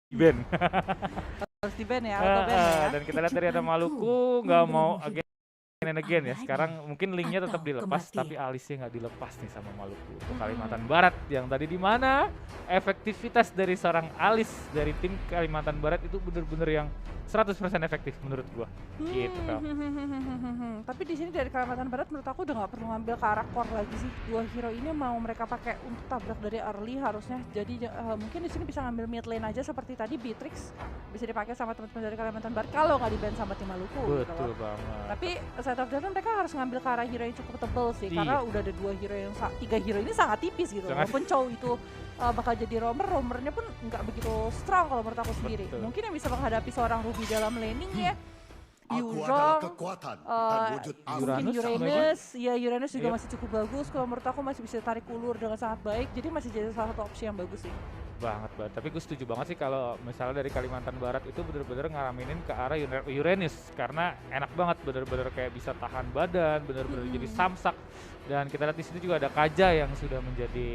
Ban. Harus di ban ya, auto ban ya. Dan kita lihat dari ada Maluku nggak mau again and again ya. Sekarang mungkin linknya tetap dilepas, tapi alisnya nggak dilepas nih sama Maluku. Untuk Kalimantan Barat yang tadi di mana efektivitas dari seorang alis dari tim Kalimantan Barat itu bener-bener yang 100% efektif menurut gua. Gitu kan. Tapi di sini dari Kalimantan Barat menurut aku udah nggak perlu ngambil ke arah core lagi sih. Dua hero ini mau mereka pakai untuk tabrak dari early harusnya. Jadi mungkin di sini bisa ngambil mid lane aja seperti tadi Beatrix bisa dipakai sama teman-teman dari Kalimantan Barat kalau nggak di ban sama tim Maluku. Betul banget. Tapi side of the game mereka harus ngambil ke arah hero yang cukup tebal sih, karena udah ada tiga hero ini sangat tipis gitu. Walaupun Chow itu bakal jadi roamernya pun nggak begitu strong kalau menurut aku sendiri. Betul. Mungkin yang bisa menghadapi seorang Ruby dalam laning ya Yuzong, mungkin Uranus, ya Uranus juga masih cukup bagus. Kalau menurut aku masih bisa tarik ulur dengan sangat baik, jadi masih jadi salah satu opsi yang bagus sih. Banget. Tapi gue setuju banget sih kalau misalnya dari Kalimantan Barat itu bener-bener ngaraminin ke arah Uranus karena enak banget, bener-bener kayak bisa tahan badan, bener-bener jadi samsak. Dan kita lihat di sini juga ada Kaja yang sudah menjadi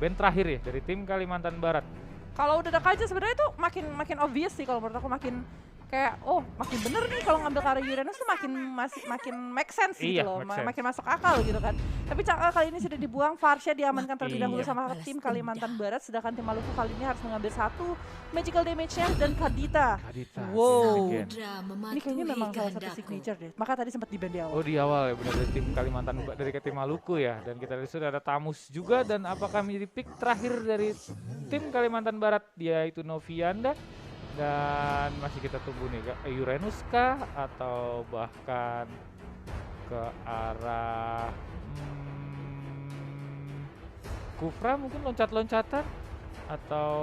band terakhir ya dari tim Kalimantan Barat. Kalau udah ada Kaja sebenarnya itu makin obvious sih kalau menurut aku, makin kayak makin bener nih kalau ngambil ke arah Uranus tuh makin make sense gitu loh, makin masuk akal gitu kan. Tapi Caka kali ini sudah dibuang, Farsha diamankan terlebih dahulu sama tim Kalimantan Barat, sedangkan tim Maluku kali ini harus mengambil satu magical damage-nya dan Kadita. Wow, ini kayaknya memang salah satu signature deh. Maka tadi sempat di-ban di awal. Oh di awal ya, benar dari tim Kalimantan dari tim Maluku ya. Dan kita lihat sudah ada Tamus juga, dan apakah menjadi pick terakhir dari tim Kalimantan Barat dia itu Novianda. Dan masih kita tunggu nih, Uranus kah atau bahkan ke arah Kufra mungkin loncat-loncatan atau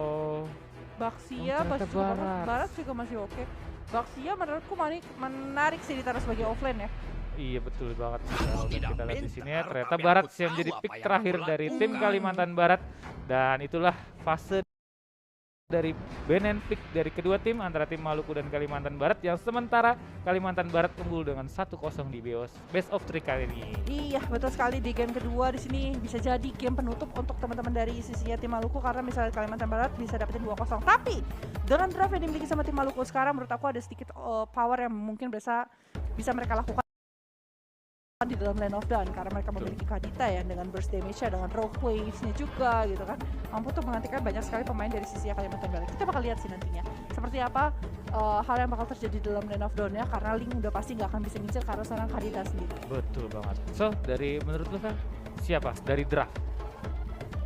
Baxia Barat juga masih oke. Baxia menurutku menarik sih ditaruh sebagai offlane ya. Iya betul banget sih. Kita lihat di sini ya, ternyata Barat yang menjadi pick terakhir dari tim Kalimantan Barat, dan itulah fase dari ban and pick dari kedua tim antara tim Maluku dan Kalimantan Barat, yang sementara Kalimantan Barat unggul dengan 1-0 di best of 3 kali ini. Iya betul sekali, di game kedua di sini bisa jadi game penutup untuk teman-teman dari sisinya tim Maluku, karena misalnya Kalimantan Barat bisa dapetin 2-0. Tapi dengan draft yang dimiliki sama tim Maluku sekarang, menurut aku ada sedikit power yang mungkin bisa mereka lakukan di dalam lane of dawn, karena mereka memiliki Kadita ya dengan burst damage-nya, dengan rogue waves-nya juga gitu kan, mampu tuh menghentikan banyak sekali pemain dari sisi Kalimantan Barat. Kita bakal lihat sih nantinya seperti apa hal yang bakal terjadi dalam lane of dawn-nya, karena Link udah pasti nggak akan bisa ngincer karena seorang Kadita sendiri. Betul banget. So dari menurut lu kan siapa dari draft?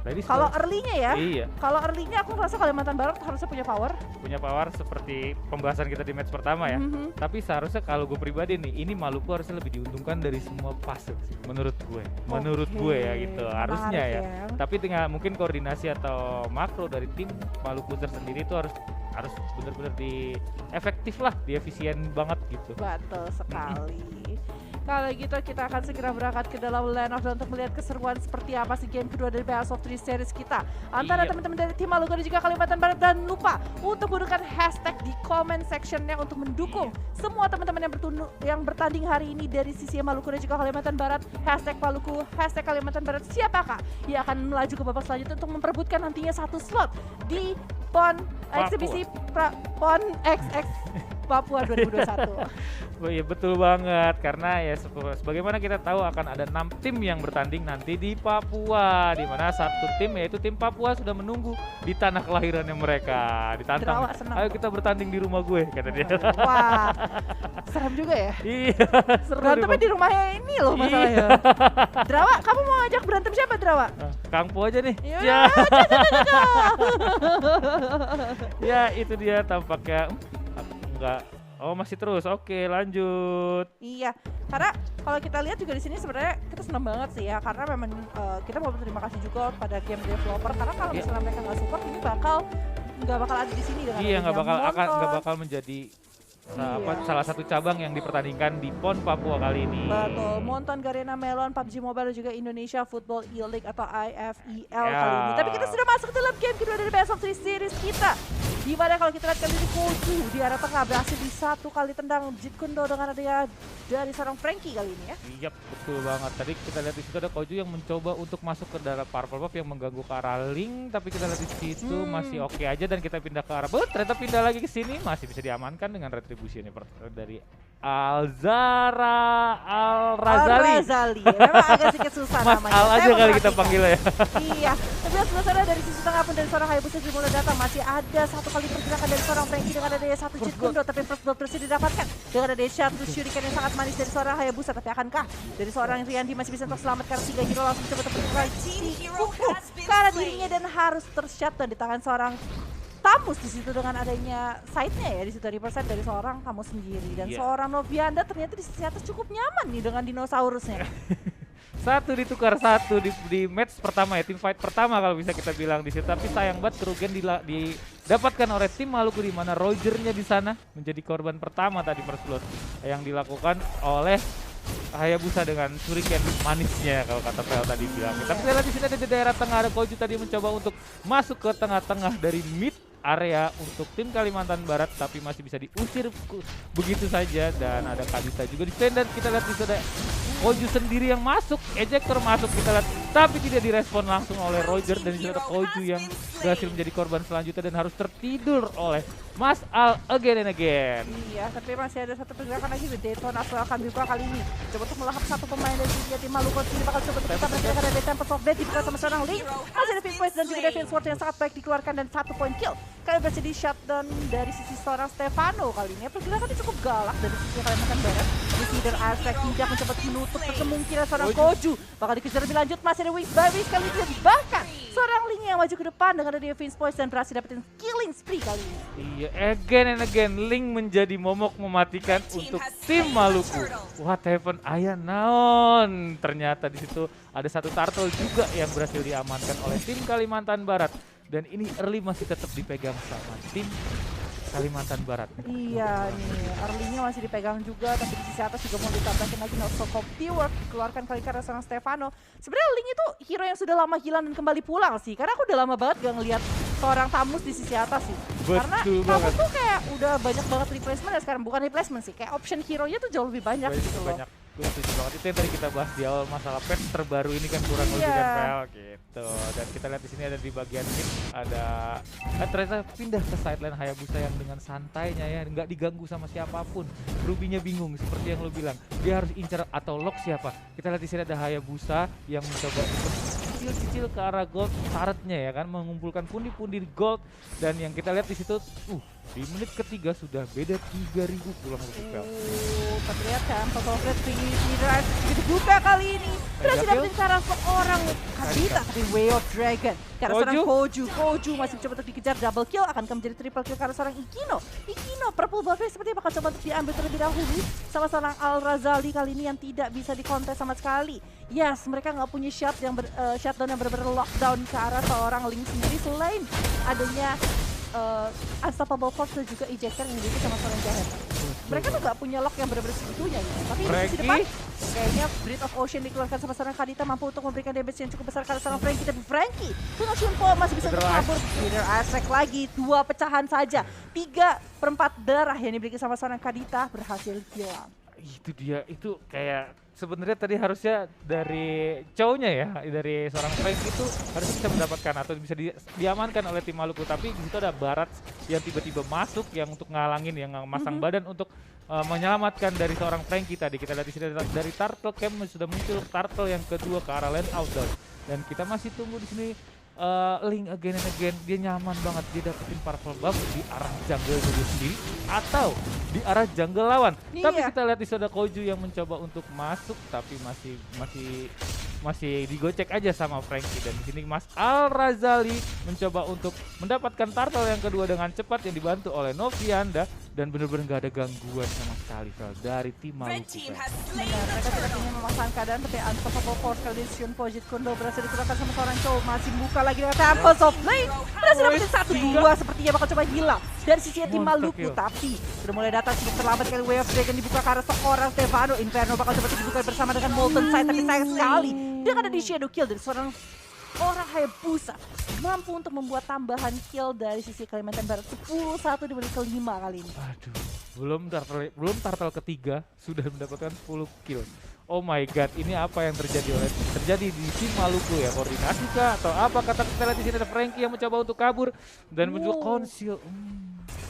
Kalau early-nya ya, iya. Kalau early-nya aku ngerasa Kalimantan Barat harusnya punya power. Punya power seperti pembahasan kita di match pertama ya. Tapi seharusnya kalau gue pribadi nih, ini Maluku harusnya lebih diuntungkan dari semua fase sih, menurut gue. Menurut gue ya gitu, harusnya ya. Tapi dengan mungkin koordinasi atau makro dari tim Maluku tersendiri itu harus benar-benar efektif lah, efisien banget gitu. Betul sekali. Kalau gitu kita akan segera berangkat ke dalam lane of dawn untuk melihat keseruan seperti apa sih game kedua dari Best of 3 series kita antara teman-teman dari tim Maluku dan juga Kalimantan Barat. Dan lupa untuk gunakan hashtag di comment sectionnya untuk mendukung semua teman-teman yang bertanding hari ini dari sisi Maluku dan juga Kalimantan Barat. Hashtag Maluku, hashtag Kalimantan Barat, siapakah yang akan melaju ke babak selanjutnya untuk memperebutkan nantinya satu slot di PON eksibisi PON XX Papua 2021. Oh iya betul banget, karena ya sebagaimana kita tahu akan ada 6 tim yang bertanding nanti di Papua, di mana satu tim yaitu tim Papua sudah menunggu di tanah kelahirannya mereka, ditantang. Ayo kita bertanding di rumah gue, kata dia. Wah, serem juga ya. Iya. Berantemnya di rumahnya ini loh masalahnya. Drawa, kamu mau ajak berantem siapa Drawa? Kang Po aja nih. Ya. Ya itu dia tampaknya enggak. Oh masih terus, oke lanjut. Iya, karena kalau kita lihat juga di sini sebenarnya kita senang banget sih ya, karena memang kita mau berterima kasih juga pada game developer, karena kalau misalnya mereka nggak support ini nggak bakal ada di sini dengan nggak bakal menjadi salah satu cabang yang dipertandingkan di PON Papua kali ini. Betul, Monton, Garena, Melon, PUBG Mobile dan juga Indonesia Football E-League atau IFEL kali ini. Tapi kita sudah masuk ke dalam game kedua dari Best of 3 series kita. Di mana kalau kita lihat kali ini Koju di arah tengah berhasil di satu kali tendang Jeet Kune Do dengan adanya dari seorang Frankie kali ini ya. Iya betul banget. Tadi kita lihat di situ ada Koju yang mencoba untuk masuk ke dalam Purple Buff yang mengganggu ke arah Link, tapi kita lihat di situ masih oke aja dan kita pindah ke arah ternyata pindah lagi ke sini masih bisa diamankan dengan retribution dari Alzara Al-Razali. Memang agak sedikit susah Mas namanya. Al aja kali kita panggil ya. Iya, tapi sebelah sana dari sisi tengah pun dari seorang Hayabusa sudah mulai datang. Masih ada satu kali pergerakan dari seorang Frankie dengan adanya satu Jeet Kune Do, tapi first blood berhasil didapatkan dengan adanya shuttle shuriken yang sangat manis dari seorang Hayabusa. Tapi akankah dari seorang Riandi masih bisa terselamatkan 3 hero langsung coba terbentuk ke arah dirinya dan harus tershutdown di tangan seorang Tamus di situ dengan adanya side-nya ya di situ represent dari seorang Tamus sendiri dan seorang Novianda ternyata di sisi atas cukup nyaman nih dengan dinosaurusnya. Satu ditukar satu di match pertama ya, tim fight pertama kalau bisa kita bilang di situ, tapi sayang banget kerugian didapatkan oleh tim Maluku di mana Rogernya di sana menjadi korban pertama tadi first blood yang dilakukan oleh Hayabusa dengan shuriken manisnya kalau kata Pel tadi bilang. Tapi kita lihat di sini ada di daerah tengah ada Koju tadi mencoba untuk masuk ke tengah-tengah dari mid area untuk tim Kalimantan Barat, tapi masih bisa diusir begitu saja dan ada Kadita juga di stand dan kita lihat di sana Koju sendiri yang masuk, ejector masuk kita lihat, tapi tidak direspon langsung oleh Roger dan di sana Koju yang berhasil menjadi korban selanjutnya dan harus tertidur oleh Mas Al again and again. Iya, tapi masih ada satu pergerakan lagi di Dayton Astro akan dibuka kali ini. Coba untuk melahap satu pemain dari tim Maluku ini bakal coba untuk kita mereka ada Tempest of Death dibuka sama seorang Link. Masih ada Fist dan juga Defense Sword yang sangat baik dikeluarkan dan 1 point kill. Kali berhasil di shutdown dari sisi seorang Stefano kali ini. Pergerakannya cukup galak dari sisi Kalimantan Barat. Tapi Feeder Aspect tidak mencoba menutup kemungkinan seorang Koju bakal dikejar lebih lanjut. Masih ada Wings by Wings kali ini bahkan seorang Link yang maju ke depan dengan ada Defense Poise dan berhasil dapetin killing spree kali ini. Iya, again and again Link menjadi momok mematikan untuk tim Maluku. What happened? Ayah naon. Ternyata di situ ada satu turtle juga yang berhasil diamankan oleh tim Kalimantan Barat. Dan ini early masih tetap dipegang sama tim Kalimantan Barat. Iya nih, early-nya masih dipegang juga, tapi di sisi atas juga mau ditambahin lagi Not So Copy Work dikeluarkan kali karena seorang Stefano. Sebenarnya Link itu hero yang sudah lama hilang dan kembali pulang sih, karena aku udah lama banget gak ngeliat seorang Tamus di sisi atas sih. Karena Tamus tuh kayak udah banyak banget replacement ya sekarang, bukan replacement sih, kayak option hero-nya tuh jauh lebih banyak gitu loh. Gue setuju banget, itu yang tadi kita bahas di awal masalah patch terbaru ini kan kurang lebih kan Pel gitu. Dan kita lihat di sini ada di bagian mid ada ternyata pindah ke sideline Hayabusa yang dengan santainya ya, nggak diganggu sama siapapun. Ruby-nya bingung seperti yang lo bilang, dia harus incar atau lock siapa. Kita lihat di sini ada Hayabusa yang mencoba untuk cicil ke arah gold syaratnya ya kan, mengumpulkan pundi-pundi gold dan yang kita lihat di situ di menit ketiga sudah beda 3.000 pulang untuk Pel. Tapi lihat kan, Photograph Trinity Drive begitu buka kali ini. Berhasil dapetin cara seorang Kadita dari Way of Dragon. Karena seorang Koju masih coba untuk dikejar double kill, akan menjadi triple kill karena seorang Ikino. Purple Buffet sepertinya bakal coba untuk diambil terlebih dahulu sama seorang Al-Razali kali ini yang tidak bisa dikontes sama sekali. Yes, mereka nggak punya shutdown yang benar-benar lockdown ke arah seorang Link sendiri selain adanya Unstoppable Force dan juga ejector yang dimiliki sama seorang Jahat. Mereka tuh gak punya lock yang benar-benar segitunya gitu. Tapi di sisi depan kayaknya Breath of Ocean dikeluarkan sama seorang Kadita mampu untuk memberikan damage yang cukup besar karena seorang Frankie. Tapi Frankie dengan Shunpo masih bisa terkabur. Feeder Aspect lagi, 2 pecahan saja. 3/4 darah yang dimiliki sama seorang Kadita berhasil hilang. Itu dia, itu kayak sebenarnya tadi harusnya dari cowoknya ya, dari seorang Frank itu harusnya bisa mendapatkan atau bisa diamankan oleh tim Maluku, tapi di situ ada Barat yang tiba-tiba masuk yang untuk ngalangin, yang masang badan untuk menyelamatkan dari seorang Frankie tadi. Kita lihat di sini dari Turtle Camp sudah muncul Turtle yang kedua ke arah land outdoor dan kita masih tunggu di sini. Link again and again, dia nyaman banget, dia dapetin Purple Buff di arah jungle dia sendiri atau di arah jungle lawan. Tapi kita lihat di sana Koju yang mencoba untuk masuk tapi masih digocek aja sama Frankie dan di sini Mas Al-Razali mencoba untuk mendapatkan turtle yang kedua dengan cepat yang dibantu oleh Novianda dan benar-benar nggak ada gangguan sama sekali dari tim Maluku. Mereka tidak ingin memasang keadaan tapi Unstoppable Force kali ini Shunpo Jeet Kune Do berhasil dikeluarkan sama seorang Chow, masih buka lagi dengan Tempest of Flame, berhasil dapetin 1-2 sepertinya bakal coba hilang dari sisi tim Maluku, tapi sudah mulai datang sedikit terlambat kali Way of Dragon dibuka ke arah seorang Stefano. Inferno bakal coba dibuka bersama dengan Molten Side tapi sayang sekali dia ada di shadow kill dari seorang orang Hayabusa mampu untuk membuat tambahan kill dari sisi Kalimantan Barat 10-1 di menit kelima kali ini. Aduh, belum turtle ketiga sudah mendapatkan 10 kill. Oh my god, ini apa yang terjadi di tim Maluku ya? Koordinasi kah atau apa? Kata kita lihat di sini ada Frankie yang mencoba untuk kabur dan mencoba konsil.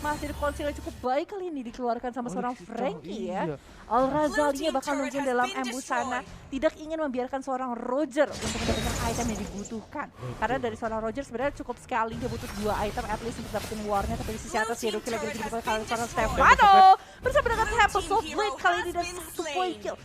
Masih konsil yang cukup baik kali ini dikeluarkan sama seorang Frankie ya. Iya. Al-Razalinya bakal mungkin dalam ambush sana tidak ingin membiarkan seorang Roger untuk mendapatkan item yang dibutuhkan. Karena dari seorang Roger sebenarnya cukup sekali, dia butuh 2 item at least untuk dapetin war-nya. Tapi di sisi atas Shadow Kill lagi dibutuhkan kali seorang Stefano bersama dengan Tempest of Blade kali ini dan 1 point kill.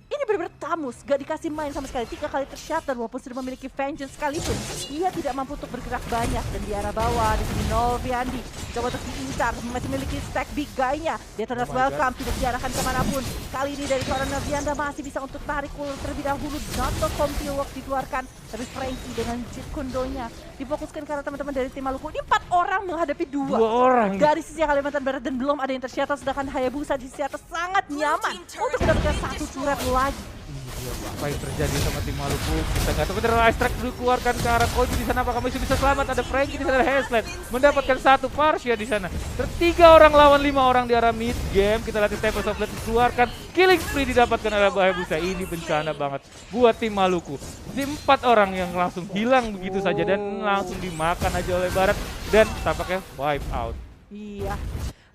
Ini benar-benar Tamus, gak dikasih main sama sekali, 3 kali tershutdown walaupun sudah memiliki vengeance sekalipun. Dia tidak mampu untuk bergerak banyak dan di arah bawah di sini Nolviandi coba untuk diincar, masih memiliki stack big guy-nya. Dia terus welcome, tidak diarahkan kemanapun. Kali ini dari seorang Nolvianda masih bisa untuk tarik ulur terlebih dahulu. Not Compil Work dikeluarkan, tapi Frankie dengan Jeet Kundonya difokuskan karena teman-teman dari tim Maluku. Ini 4 orang menghadapi 2 orang dari sisi Kalimantan Barat dan belum ada yang tershutdown, sedangkan Hayabusa di sisi atas sangat nyaman untuk mendapatkan 1 turret lagi. Apa yang terjadi sama tim Maluku? Kita nggak tahu. Bener strike dikeluarkan ke arah Koji di sana. Apakah masih bisa selamat? Ada Frankie di sana, ada Hazeland mendapatkan 1 Varsha di sana. 3 orang lawan 5 orang di arah mid game. Kita lihat Tempest of Blade dikeluarkan. Killing spree didapatkan oleh Hayabusa. Ini bencana banget buat tim Maluku. Tim 4 orang yang langsung hilang begitu saja dan langsung dimakan aja oleh Barat dan tampaknya wipe out. Iya.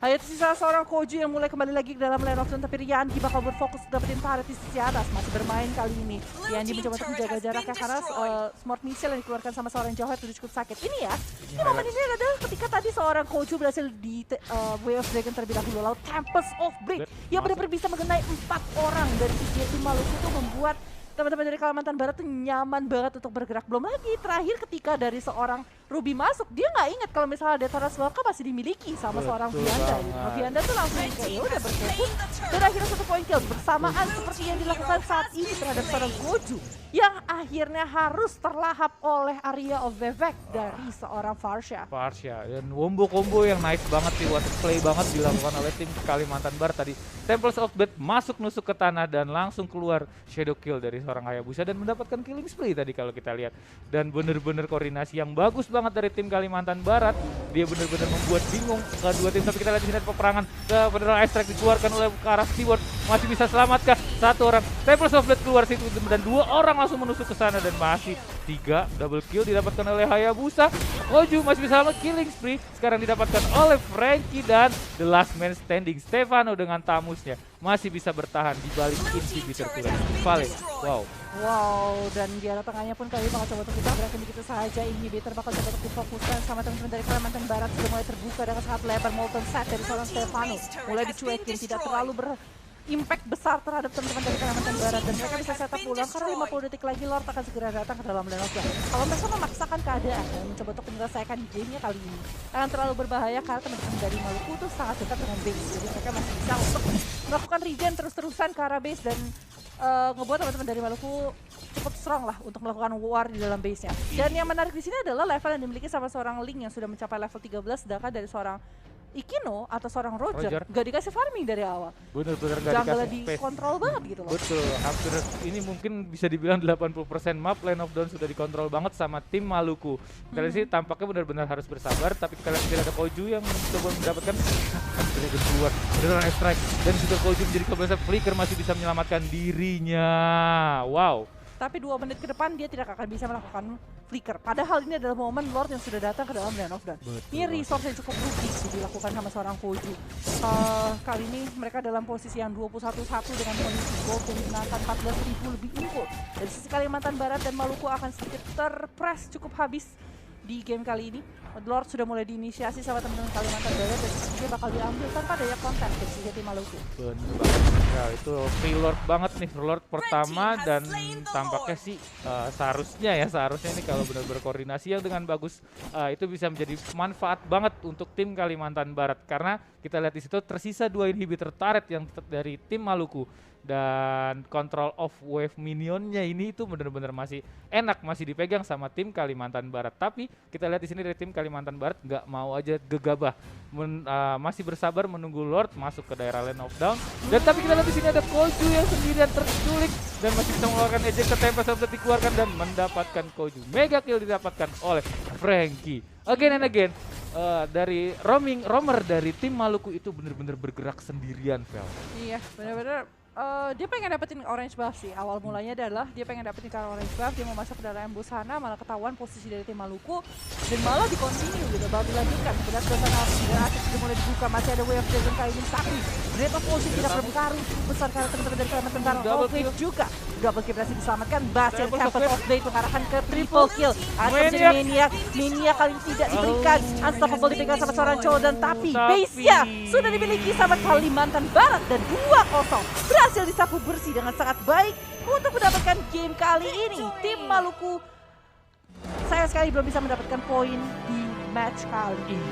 Hanya tersisa seorang Koju yang mulai kembali lagi ke dalam lane of zone, tapi Riyandi bakal berfokus dapetin turret di sisi atas. Masih bermain kali ini. Riyandi mencoba untuk menjaga jaraknya karena smart missile yang dikeluarkan sama seorang Jawhead sudah cukup sakit. Ini ya, momen ini adalah ketika tadi seorang Koju berhasil di Way of Dragon terlebih dahulu. Lalu Tempest of Blade yang benar-benar bisa mengenai 4 orang dari sisi tim Maluku itu membuat teman-teman dari Kalimantan Barat tuh nyaman banget untuk bergerak. Belum lagi terakhir ketika dari seorang Ruby masuk, dia nggak ingat kalau misalnya Detoras Welka masih dimiliki sama seorang Vianda. Vianda tuh langsung kayak ya udah berfokus dan akhirnya 1 point kill bersamaan seperti yang dilakukan saat ini terhadap seorang Goju yang akhirnya harus terlahap oleh area of Vivek dari seorang Varsha. Dan wombo combo yang nice banget sih, play banget dilakukan oleh tim Kalimantan Barat tadi. Tempest of Blade masuk nusuk ke tanah dan langsung keluar shadow kill dari seorang Hayabusa dan mendapatkan killing spree tadi kalau kita lihat. Dan bener-bener koordinasi yang bagus banget dari tim Kalimantan Barat. Dia bener-bener membuat bingung kedua tim, tapi kita lihat di sini peperangan ke beneran strike dikeluarkan oleh ke arah Steward. Masih bisa selamatkah? 1 orang. Tempest of Blade keluar situ dan 2 orang langsung menusuk ke sana dan masih 3 double kill didapatkan oleh Hayabusa. Koju masih bisa selamat, killing spree sekarang didapatkan oleh Frankie dan the last man standing Stefano dengan tamusnya masih bisa bertahan di balik inhibitor turret Vale. Wow, dan di arah tengahnya pun kali bakal coba untuk ditabrakin begitu saja. Inhibitor bakal coba untuk difokuskan sama teman-teman dari Kalimantan Barat. Sudah mulai terbuka dengan sangat lebar molten set dari seorang Stefano. Mulai dicuekin, tidak terlalu impact besar terhadap teman-teman dari Kalimantan Barat dan mereka bisa setup ulang karena 50 detik lagi Lord akan segera datang ke dalam lane of zone. Kalau mereka memaksakan keadaan dan mencoba untuk menyelesaikan gamenya kali ini akan terlalu berbahaya karena teman-teman dari Maluku itu sangat dekat dengan base, jadi mereka masih bisa untuk melakukan regen terus-terusan ke arah base dan ngebuat teman-teman dari Maluku cukup strong lah untuk melakukan war di dalam base-nya. Dan yang menarik di sini adalah level yang dimiliki sama seorang Link yang sudah mencapai level 13 sedangkan dari seorang Ikino atau seorang Roger gak dikasih farming dari awal. Bener-bener gak jungle dikasih space. dikontrol banget gitu loh. Betul, hampir ini mungkin bisa dibilang 80% map lane of dawn sudah dikontrol banget sama tim Maluku. Kali sih tampaknya benar-benar harus bersabar, tapi kalian tidak ada Koju yang coba mendapatkan keluar beneran strike dan juga Koju menjadi kebiasaan flicker masih bisa menyelamatkan dirinya. Wow. Tapi 2 menit ke depan dia tidak akan bisa melakukan flicker. Padahal ini adalah momen Lord yang sudah datang ke dalam lane of dawn. Ini resource yang cukup rugi dilakukan sama seorang Koju. Kali ini mereka dalam posisi yang 21-1 dengan kondisi gold yang digunakan 14.000 lebih unggul. Dari sisi Kalimantan Barat dan Maluku akan sedikit terpress cukup habis di game kali ini. Lord sudah mulai diinisiasi sama teman-teman Kalimantan Barat dan dia bakal diambil tanpa daya kontak dari sisi tim Maluku. Bener banget. Ya, itu free Lord banget nih, Lord pertama dan tampaknya sih seharusnya ini kalau benar berkoordinasi yang dengan bagus itu bisa menjadi manfaat banget untuk tim Kalimantan Barat karena kita lihat di situ tersisa 2 inhibitor turret yang dari tim Maluku. Dan control of wave minionnya ini itu benar-benar masih enak, masih dipegang sama tim Kalimantan Barat. Tapi kita lihat di sini dari tim Kalimantan Barat nggak mau aja gegabah. Masih bersabar menunggu Lord masuk ke daerah Land of Down. Dan tapi kita lihat di sini ada Koju yang sendirian terculik dan masih bisa mengeluarkan eject Tempest of Death dikeluarkan dan mendapatkan Koju. Mega kill didapatkan oleh Franky. Again and again, dari roamer dari tim Maluku itu benar-benar bergerak sendirian, Vel. Iya, benar-benar. Dia pengen dapetin orange buff sih. Awal mulanya adalah dia pengen dapetin orange buff, dia mau masuk ke dalam ambush sana, malah ketahuan posisi dari tim Maluku dan malah dikontinue gitu, baru dilanjutkan. Kemudian suasana dan akhir sudah mulai dibuka, masih ada wave dragon kali ini, tapi Rate of Motion tidak berpengaruh cukup besar karena teman-teman dari Kalimantan Barat. Wave juga double kill berhasil diselamatkan. Bastion Tempest of Blade mengarahkan ke triple kill. Ada menjadi Mania kali ini tidak diberikan. Unstoppable dipegang sama seorang cowok dan tapi base-nya sudah dimiliki sama Kalimantan Barat dan 2-0 berhasil disapu bersih dengan sangat baik untuk mendapatkan game kali ini. Tim Maluku sayang sekali belum bisa mendapatkan poin di match kali ini.